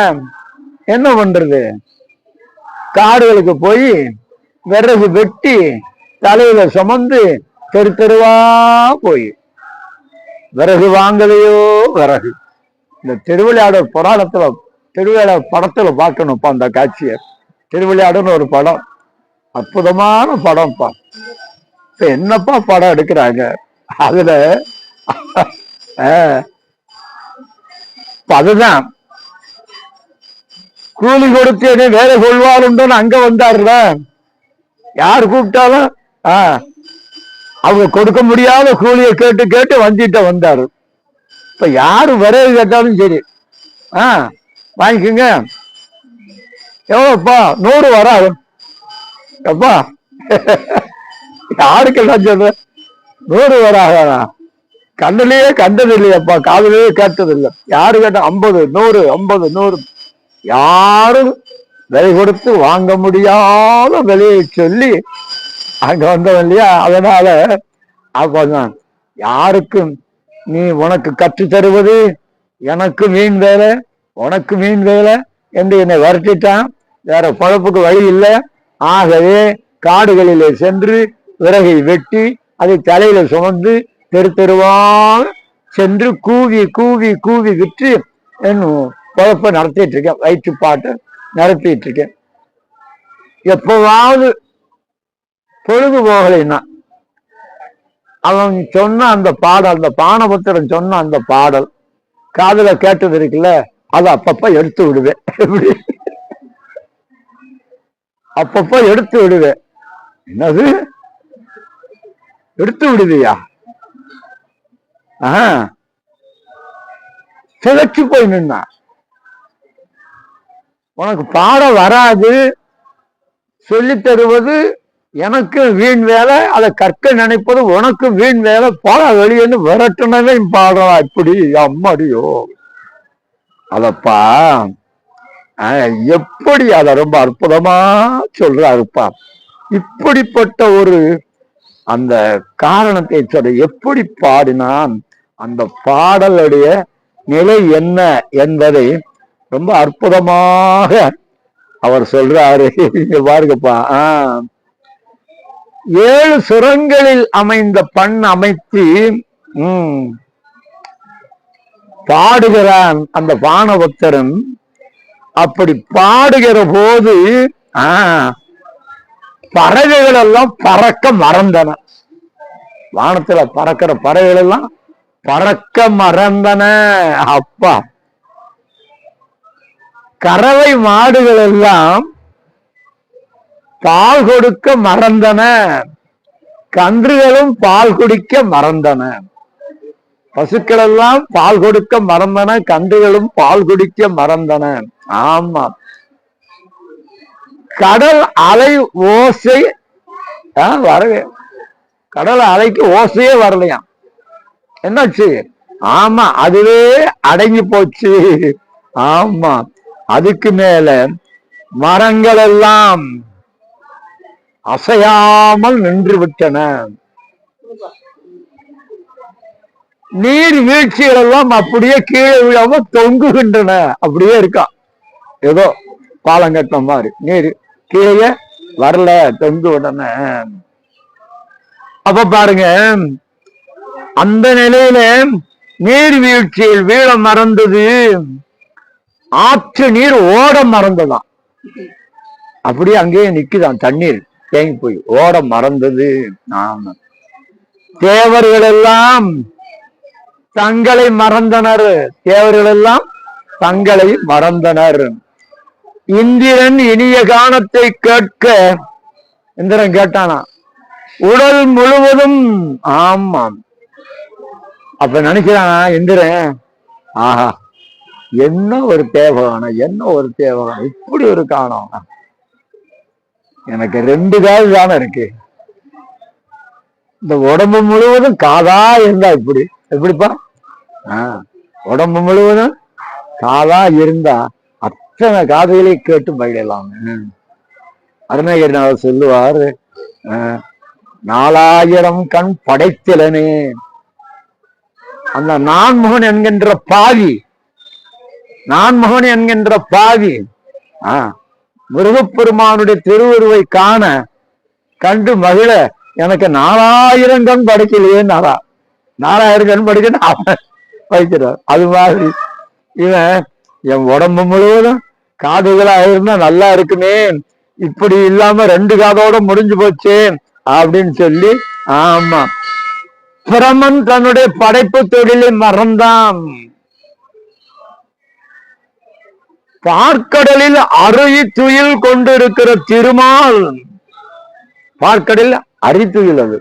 S1: என்ன பண்றது? காடுகளுக்கு போய் விறகு வெட்டி தலையில சுமந்து தெரு தெருவா போய் விறகு வாங்கலையோ விறகு. இந்த திருவிளையாடல் புராணத்துல, திருவிளையாடல் படத்துல பார்க்கணும்ப்பா அந்த காட்சிய. திருவிளையாடல்னு ஒரு படம், அற்புதமான படம்ப்பா. இப்ப என்னப்பா படம் எடுக்கிறாங்க அதுல. அதுதான் கூலி கொடுத்து வேலை கொள்வாருன்னு அங்க வந்தாருல, யாரு கூப்பிட்டாலும் அவங்க கொடுக்க முடியாத கூலியை கேட்டு கேட்டு வந்திட்ட வந்தாரு. இப்ப யாரு விரைவு கேட்டாலும் சரி, வாங்கிக்கோங்க, எவ்வளோப்பா? 100 வராது. எப்பா யாருக்கெல்லாம் சொல்ற? 100 வராதா? கண்ணிலேயே கண்டது இல்லையப்பா, காதலையே கேட்டது இல்லை. யாரு கேட்டா 50, 100, 50, 100. யாரும் விலை கொடுத்து வாங்க முடியாத விலையை சொல்லி அங்க வந்தவன் இல்லையா? அதனால அப்பதான் யாருக்கும் நீ உனக்கு கற்று தருவது எனக்கு மீன் வேலை, உனக்கு மீன் வேலை என்று என்னை வருத்திட்டான். வேற பொழப்புக்கு வழி இல்லை. ஆகவே காடுகளிலே சென்று விறகை வெட்டி அதை தலையில சுமந்து தெரு தெருவாக சென்று கூவி கூவி கூவி விற்று என் பொழப்பை நடத்திட்டு இருக்கேன், வயிற்றுப்பாட்டை நடத்திட்டு இருக்கேன். எப்பவாவது பொழுது போகலைன்னா அவன் சொன்ன அந்த பாடல், அந்த பானபத்திரன் சொன்ன அந்த பாடல் காதுல கேட்டது இருக்குல்ல, அதை அப்பப்ப எடுத்து விடுவேன். எப்படி? அப்பப்ப எடுத்து விடுவேன். என்னது எடுத்து விடுவியா? சிதைச்சு போய் நின்னா உனக்கு பாட வராது, சொல்லி தருவது எனக்கு வீண் வேலை, அதை கற்க நினைப்பது உனக்கு வீண் வேலை, போட வெளியேன்னு விரட்டுனவே பாடுறா. இப்படி அம்மாடியோ அதப்பா எப்படி அத ரொம்ப அற்புதமா சொல்றாருப்பா. இப்படிப்பட்ட ஒரு அந்த காரணத்தை சொல்ற, எப்படி பாடினான், அந்த பாடலுடைய நிலை என்ன என்பதை ரொம்ப அற்புதமாக அவர் சொல்றாரு. இங்க பாருங்கப்பா, 7 சுரங்களில் அமைந்த பண் அமைத்து பாடுகிறான் அந்த பானபக்தரன். அப்படி பாடுகிற போது பறவைகள் எல்லாம் பறக்க மறந்தன. வானத்துல பறக்கிற பறவைகள் எல்லாம் பறக்க மறந்தன. அப்பா, கறவை மாடுகள் எல்லாம் பால் கொடுக்க மறந்தன, கன்றுகளும் பால் குடிக்க மறந்தன. பசுக்கள் எல்லாம் பால் கொடுக்க மறந்தன, கன்றுகளும் பால் குடிக்க மறந்தன. ஆமா, கடல் அலை ஓசை வரவே, கடல் அலைக்கு ஓசையே வரலையாம். என்னாச்சு? ஆமா, அதுவே அடங்கி போச்சு. ஆமா, அதுக்கு மேல மரங்கள் எல்லாம் அசையாமல் நின்று விட்டன. நீர் வீழ்ச்சிகள் எல்லாம் அப்படியே கீழே விழாம தொங்குகின்றன. அப்படியே இருக்கா, ஏதோ பாலங்கட்ட மாதிரி நீர் கீழே வரல, தொங்கு விடன. அப்ப பாருங்க, அந்த நிலையில நீர்வீழ்ச்சியில் வீழ மறந்தது, ஆற்று நீர் ஓட மறந்ததாம். அப்படியே அங்கேயே நிக்குதான், தண்ணீர் தேங்கி போய் ஓட மறந்தது. ஆமா, தேவர்கள் எல்லாம் தங்களை மறந்தனர், தேவர்கள் எல்லாம் தங்களை மறந்தனர். இந்திரன் இனிய கானத்தை கேட்க, இந்திரன் கேட்டானா உடல் முழுவதும். ஆமாம், அப்ப நினைக்கிறானா இந்திரன், ஆஹா என்ன ஒரு தேவகானம், என்ன ஒரு தேவகானம், இப்படி ஒரு காணம். எனக்கு 2 காது தானே இருக்கு, இந்த உடம்பு முழுவதும் காதா இருந்தா இப்படி எப்படிப்பா? உடம்பு முழுவதும் காதா இருந்தா அத்தனை காதுகளை கேட்டு பயிடலாம். அருணகிரிநாதர் சொல்லுவார், 4000 கண் படைத்திலனே. அந்த நான்முகன் என்கின்ற பாவி, நான்முகன் என்கின்ற பாவி முருகப்பெருமானுடைய திருவுருவை காண கண்டு மகிழ எனக்கு 4000 கண் படைக்கலையே. 4000 கண் படைக்க வைக்கிறார். அது மாதிரி இவன் என் உடம்பு முழுவதும் காதுகளா இருந்தா நல்லா இருக்குமே, இப்படி இல்லாம 2 காதோட முடிஞ்சு போச்சு அப்படின்னு சொல்லி, ஆமா, பிரமன் தன்னுடைய படைப்பு தொழிலை மறந்தான். பார்க்கடலில் அரித்துயில் கொண்டிருக்கிற திருமால், பார்க்கடலில் அரித்துயில், அது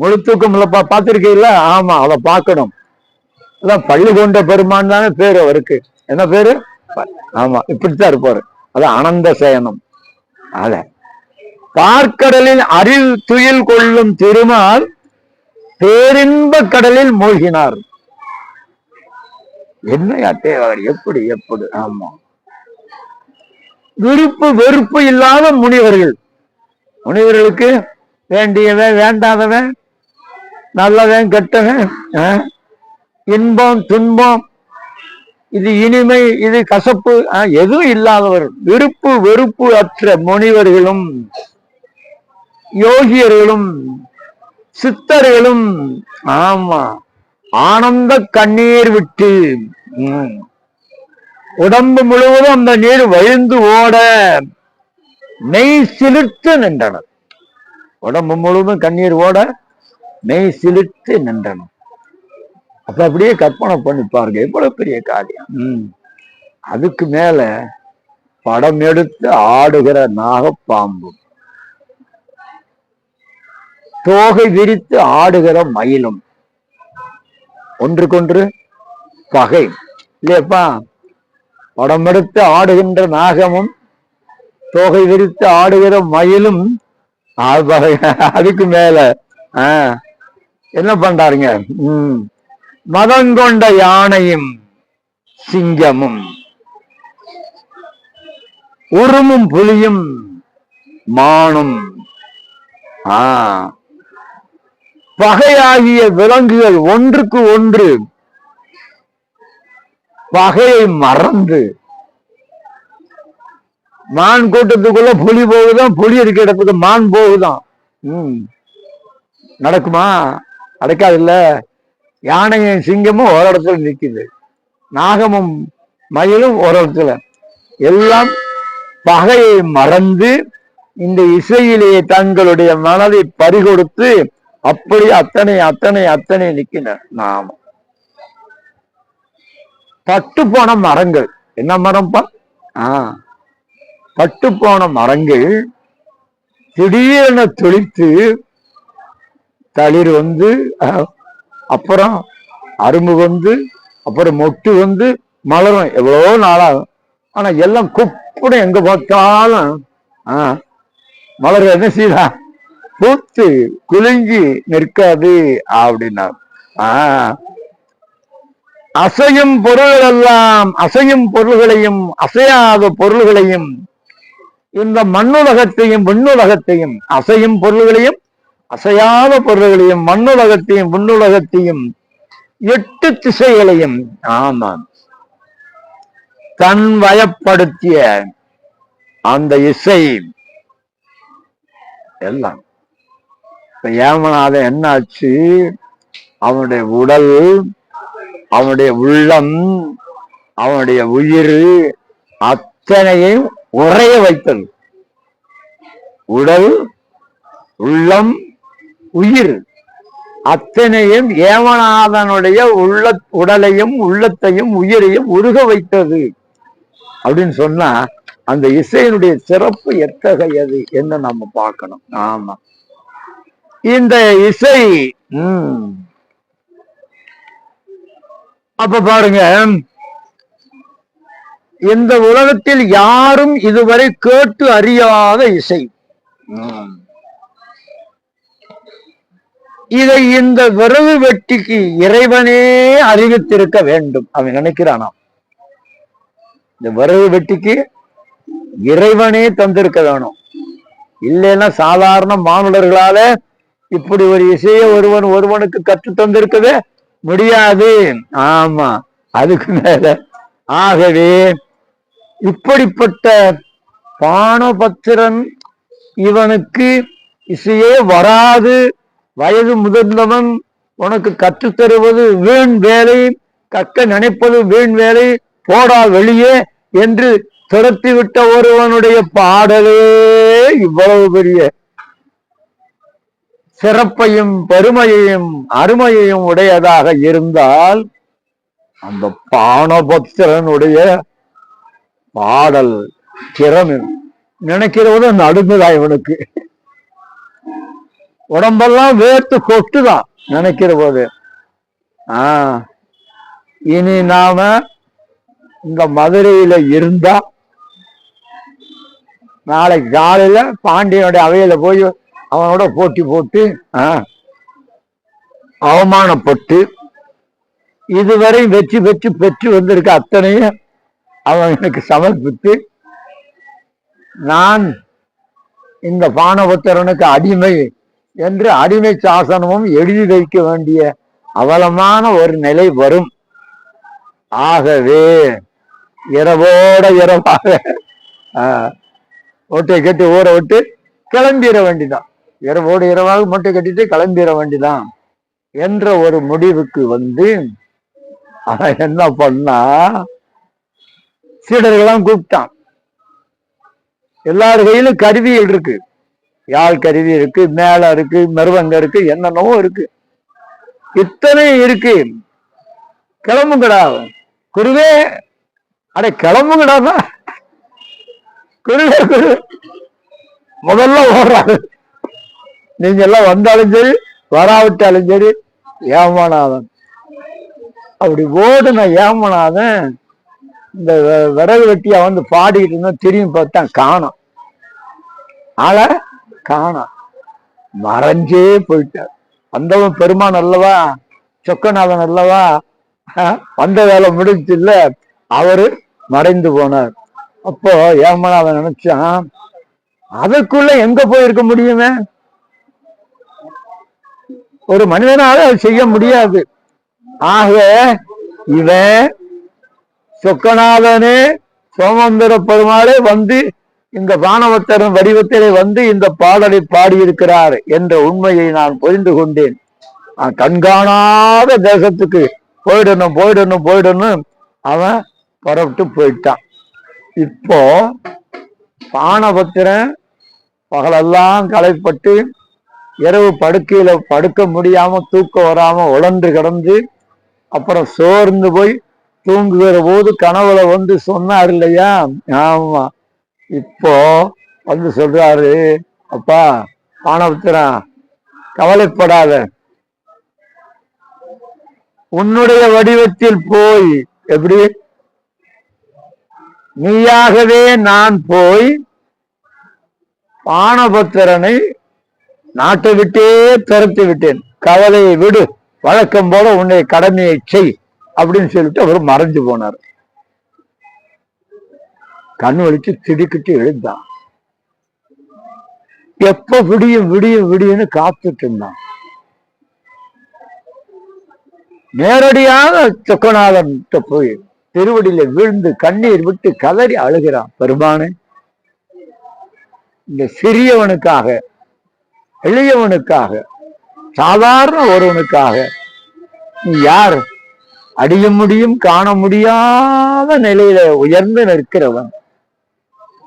S1: முழுத்துக்கும் பார்த்திருக்கீங்களா? ஆமா, அதை பார்க்கணும். பள்ளி கொண்ட பெருமான் தானே பேரு அவருக்கு. என்ன பேரு? ஆமா, இப்படித்தான் இருப்பாரு. அதான் அனந்த சேனம். அத பார்க்கடலில் அரித்துயில் கொள்ளும் திருமால் பேரின்ப கடலில் மூழ்கினார். என்னையா தேவர், எப்படி எப்படி? ஆமா, விருப்பு வெறுப்பு இல்லாத முனிவர்கள். முனிவர்களுக்கு வேண்டியவன் வேண்டாதவன், நல்லவன் கெட்டவன், இன்பம் துன்பம், இது இனிமை இது கசப்பு எதுவும் இல்லாதவர், விருப்பு வெறுப்பு அற்ற முனிவர்களும் யோகியர்களும் சித்தர்களும், ஆமா, ஆனந்த கண்ணீர் விட்டு உடம்பு முழுவதும் அந்த நீர் வழிந்து ஓட நெய் சிலிர்த்து நின்றனர். உடம்பு முழுவதும் கண்ணீர் ஓட நெய் சிலிர்த்து நின்றனர். அப்ப அப்படியே கற்பனை பண்ணி பாருங்க, எவ்வளவு பெரிய காரியம். அதுக்கு மேல படம் எடுத்து ஆடுகிற நாகப்பாம்பு, தோகை விரித்து ஆடுகிற மயிலும், ஒன்றுக்கொன்று பகை இல்லையப்பா. படம் எடுத்து ஆடுகின்ற நாகமும் தோகை விரித்து ஆடுகிற மயிலும், அதுக்கு மேல என்ன பண்றாருங்க, மதங்கொண்ட யானையும் சிங்கமும் உருமும் புலியும் மானும், பகையாகிய விலங்குகள் ஒன்றுக்கு ஒன்று பகையை மறந்து, மான் கூட்டத்துக்குள்ள புலி போகுதான், புலி இருக்க இடத்துக்கு மான் போகுதான். நடக்குமா? நடக்காது இல்ல. யானையும் சிங்கமும் ஒரு இடத்துல நிக்குது, நாகமும் மயிலும் ஒரு இடத்துல. எல்லாம் பகையை மறந்து இந்த இசையிலேயே தங்களுடைய மனதை பறிகொடுத்து அப்படி அத்தனை அத்தனை அத்தனை நிக்கின்றன. நாம பட்டு போன மரங்கள், என்ன மரம்ப்பா? பட்டு போன மரங்கள் திடீரென துளித்து தளிர் வந்து, அப்புறம் அரும்பு வந்து, அப்புறம் மொட்டு வந்து மலரும். எவ்வளவோ நாளாகும். ஆனா எல்லாம் குப்புட எங்க பார்த்தாலும் மலர் என்ன செய்தா? பூத்து குலுங்கி நிற்காது அப்படின்னா. அசையும் பொருள்கள் எல்லாம், அசையும் பொருள்களையும் அசையாத பொருள்களையும், இந்த மண்ணுலகத்தையும் விண்ணுலகத்தையும், அசையும் பொருள்களையும் அசையாத பொருள்களையும் மண்ணுலகத்தையும் விண்ணுலகத்தையும் 8 திசைகளையும் தன் வயப்படுத்திய அந்த இசை எல்லாம். இப்ப ஏமனாத என்ன ஆச்சு? அவனுடைய உடல், அவனுடைய உள்ளம், அவனுடைய உயிர் அத்தனையும் உறைய வைத்தது. உடல், உள்ளம், உயிர் அத்தனையும் ஏமநாதனுடைய உடலையும் உள்ளத்தையும் உயிரையும் உருக வைத்தது அப்படின்னு சொன்னா அந்த இசையினுடைய சிறப்பு எத்தகையது என்று நம்ம பார்க்கணும். ஆமா, இந்த இசை அப்ப பாருங்க, இந்த உலகத்தில் யாரும் இதுவரை கேட்டு அறியாத இசை. இதை இந்த விறகு வெட்டிக்கு இறைவனே அறிவித்திருக்க வேண்டும் அவன் நினைக்கிறானாம். இந்த விறகு வெட்டிக்கு இறைவனே தந்திருக்க வேணும். இல்லைன்னா சாதாரண மானுடர்களால இப்படி ஒரு இசையை ஒருவனுக்கு கற்று தந்திருக்கவே முடியாது. ஆமா, அதுக்கு மேல ஆகவே இப்படிப்பட்ட பானபத்திரன் இவனுக்கு இசையே வராது, வயது முதிர்ந்தவன், உனக்கு கற்றுத்தருவது வீண் வேலை, கற்க நினைப்பது வீண் வேலை, போடா வெளியே என்று துரத்திவிட்ட ஒருவனுடைய பாடலே இவ்வளவு பெரிய சிறப்பையும் பெருமையையும் அருமையையும் உடையதாக இருந்தால் அந்த பானபத்திரனுடைய பாடல் திறமை நினைக்கிறவங்க நடுங்குதா? இவனுக்கு உடம்பெல்லாம் வேர்த்து கொட்டுதான் நினைக்கிற போது. இனி நாம இந்த மதுரையில இருந்தா நாளைக்கு காலையில பாண்டியனுடைய அவையில போய் அவனோட போட்டி போட்டு அவமானப்பட்டு இதுவரை வெற்றி பெற்று பெற்று வந்திருக்க அத்தனையும் அவன் எனக்கு சமர்ப்பித்து நான் இந்த பானபத்திரனுக்கு அடிமை என்று அடிமை சாசனமும் எழுதி வைக்க வேண்டிய அவலமான ஒரு நிலை வரும். ஆகவே இரவோட இரவாக மூட்டை கட்டி ஊற விட்டு கிளம்பிட வேண்டிதான். இரவோடு இரவாக மூட்டை கட்டிட்டு கிளம்பிட வேண்டிதான் என்ற ஒரு முடிவுக்கு வந்து அவன் என்ன பண்ணா, சீடர்கள்லாம் கூப்பிட்டான். எல்லார் கையிலும் கருவிகள் இருக்கு, யாழ் கருவி இருக்கு, மேளம் இருக்கு, மெருவங்க இருக்கு, என்னென்னவோ இருக்கு, இத்தனை இருக்கு. கிளம்புங்கடா குருவே, அடே கிளம்புங்கடா குருவே, குரு முதல்ல ஓடுறாரு. நீங்க எல்லாம் வந்தாலும் சரி வராவிட்டாலும் சரி ஏமநாதன். அப்படி ஓடுன ஏமநாதன் இந்த விறகு வெட்டியா வந்து பாடிட்டு இருந்தா திரும்பி பார்த்தா காணோம். ஆள காணோம், மறைஞ்சே போயிட்டார். வந்தவன் பெருமான் அல்லவா, சொக்கநாதன் அல்லவா, வந்த வேலை முடிஞ்சு இல்ல, அவரு மறைந்து போனார். அப்போ ஏமநாதன் நினைச்சான், அதுக்குள்ள எங்க போயிருக்க முடியுமே, ஒரு மனிதனால அது செய்ய முடியாது. ஆக இவன் சொக்கநாதனே சோமந்தர பெருமாளே வந்து இந்த பானபத்திரன் வடிவத்திலே வந்து இந்த பாடலை பாடியிருக்கிறார் என்ற உண்மையை நான் புரிந்து கொண்டேன். கண்காணாத தேசத்துக்கு போயிடணும் போயிடணும் போயிடணும் அவன் புறப்பட்டு போயிட்டான். இப்போ பானபத்திரன் பகலெல்லாம் களைப்பட்டு இரவு படுக்கையில படுக்க முடியாம தூக்கம் வராம உழன்று கிடந்து அப்புறம் சோர்ந்து போய் தூங்குகிற போது கனவுல வந்து சொன்னார் இல்லையா? ஆமா, இப்போ வந்து சொல்றாரு, அப்பா பானபத்திரன் கவலைப்படாத, உன்னுடைய வடிவத்தில் போய், எப்படி நீயாகவே நான் போய் பானபத்திரனை நாட்டை விட்டே துரத்தி விட்டேன், கவலையை விடு, வழக்கம் போல உன்னை கடமையை செய் அப்படின்னு சொல்லிட்டு அவர் மறைஞ்சு போனார். கண் வலிச்சு திடுக்கிட்டு எழுந்தான். எப்ப விடியும் விடியும் விடியும்னு காத்துட்டு இருந்தான். நேரடியாக சொக்கநாதன் போய் திருவடியில விழுந்து கண்ணீர் விட்டு கதறி அழுகிறான். பெருமானே, இந்த சிறியவனுக்காக, எளியவனுக்காக, சாதாரண ஒருவனுக்காக நீ யார்? அடிய முடியும் காண முடியாத நிலையில உயர்ந்து நிற்கிறவன்,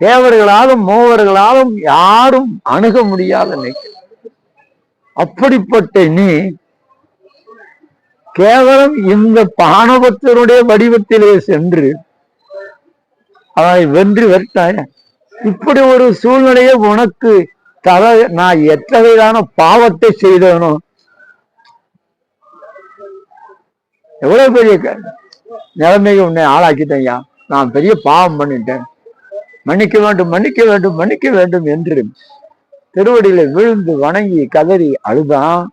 S1: தேவர்களாலும் மூவர்களாலும் யாரும் அணுக முடியாத நிலை. அப்படிப்பட்ட நீ கேவலம் இந்த பானபத்திரனுடைய வடிவத்திலே சென்று அவனை வென்று வெட்டாய. இப்படி ஒரு சூழ்நிலையை உனக்கு தர நான் எத்தகையான பாவத்தை செய்தவனோ, எவ்வளவு பெரிய நிலைமையை உன்னை ஆளாக்கிட்டேயா, நான் பெரிய பாவம் பண்ணிட்டேன், மன்னிக்க வேண்டும் மன்னிக்க வேண்டும் மன்னிக்க வேண்டும் என்று திருவடியில விழுந்து வணங்கி கதறி அழுதான்.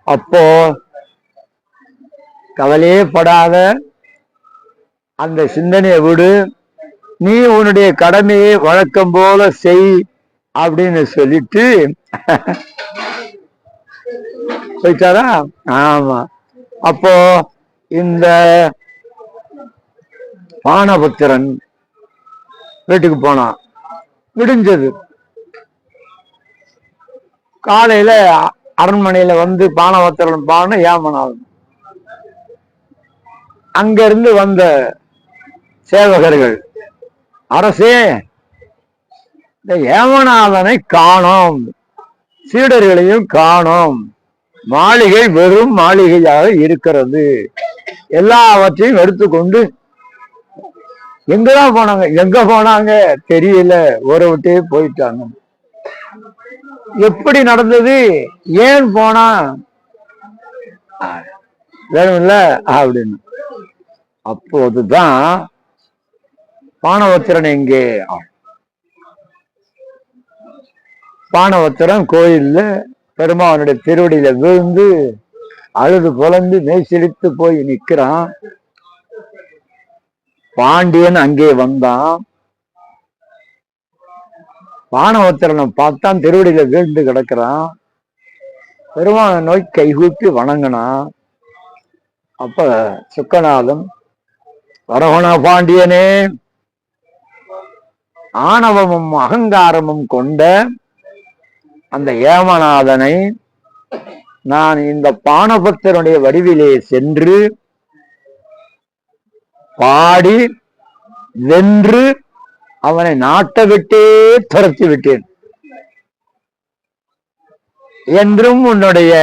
S1: அப்போ கவலையே படாத, அந்த சிந்தனையை விடு, நீ உன்னுடைய கடமையை வழக்கம் போல செய் அப்படின்னு சொல்லிட்டு போயிட்டாரா? ஆமா. அப்போ இந்த பானபத்திரன் வீட்டுக்கு போனான். விடிஞ்சது. காலையில அரண்மனையில வந்து பானபத்திரன் பான ஏமனாலும் அங்கிருந்து வந்த சேவகர்கள், அரசே, இந்த ஏமநாதனை காணோம், சீடர்களையும் காணோம், மாளிகை வெறும் மாளிகையாக இருக்கிறது, எல்லாவற்றையும் எடுத்துக்கொண்டு எங்கதான் போனாங்க, எங்க போனாங்க தெரியல, ஊரை விட்டே போயிட்டாங்க. எப்படி நடந்தது, ஏன் போனா வேணும்ல அப்படின்னு. அப்போதுதான் பானபத்திரன் எங்கே, பானபத்திரன் கோயில்ல பெருமானுடைய திருவடியில விழுந்து அழுது புலந்து மெய்சிலித்து போய் நிக்கிறான். பாண்டியன் அங்கே வந்தான். பானபத்திரனை பார்த்தான், திருவடியில வீழ்ந்து கிடக்கிறான். பெருமான நோய் கைகூப்பி வணங்கினான். அப்ப சுக்கநாதன், வரவண பாண்டியனே, ஆணவமும் அகங்காரமும் கொண்ட அந்த ஏமநாதனை நான் இந்த பானபத்திரனுடைய வடிவிலே சென்று பாடி வென்று அவனை நாட்டை விட்டே துரத்தி விட்டேன். என்றும் உன்னுடைய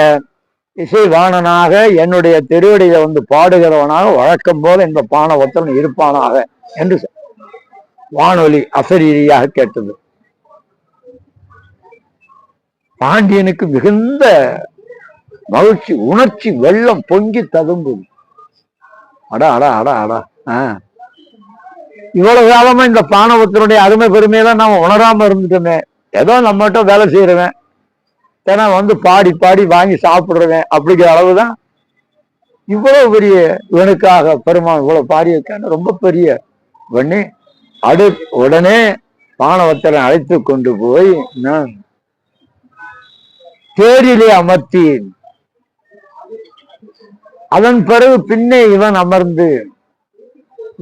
S1: இசைவாணனாக என்னுடைய திருவடியில வந்து பாடுகிறவனாக வழக்கம் போல இந்த பானபத்திரன் இருப்பானாக என்று வானொலி அசரீரியாக கேட்டது. பாண்டியனுக்கு மிகுந்த மகிழ்ச்சி, உணர்ச்சி வெள்ளம் பொங்கி ததும்பும். அடா அடா அடா அடா இவ்வளவு காலமா இந்த பானபத்திரனுடைய அருமை பெருமையெல்லாம் நாம உணராம இருந்துட்டோமே. ஏதோ நம்மகிட்ட வேலை செய்யறவன், ஏன்னா வந்து பாடி பாடி வாங்கி சாப்பிடுறவன் அப்படிங்கிற அளவுதான். இவ்வளவு பெரிய இவனுக்காக பெருமான் இவ்வளவு பாடியிருக்கான்னு ரொம்ப பெரிய பண்ணி உடனே பானபத்திரன் அழைத்து கொண்டு போய் நான் தேரிலே அமர்த்தி, அதன் பிறகு பின்னே இவன் அமர்ந்து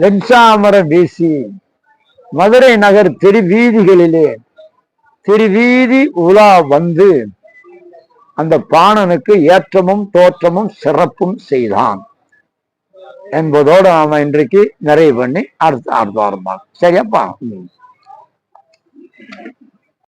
S1: வெண்சாமரம் வீசி மதுரை நகர் திருவீதிகளிலே திருவீதி உலா வந்து அந்த பாணனுக்கு ஏற்றமும் தோற்றமும் சிறப்பும் செய்தான் என்பதோடு நாம இன்றைக்கு நிறைவு பண்ணி அடுத்த வாரம். சரியாப்பா?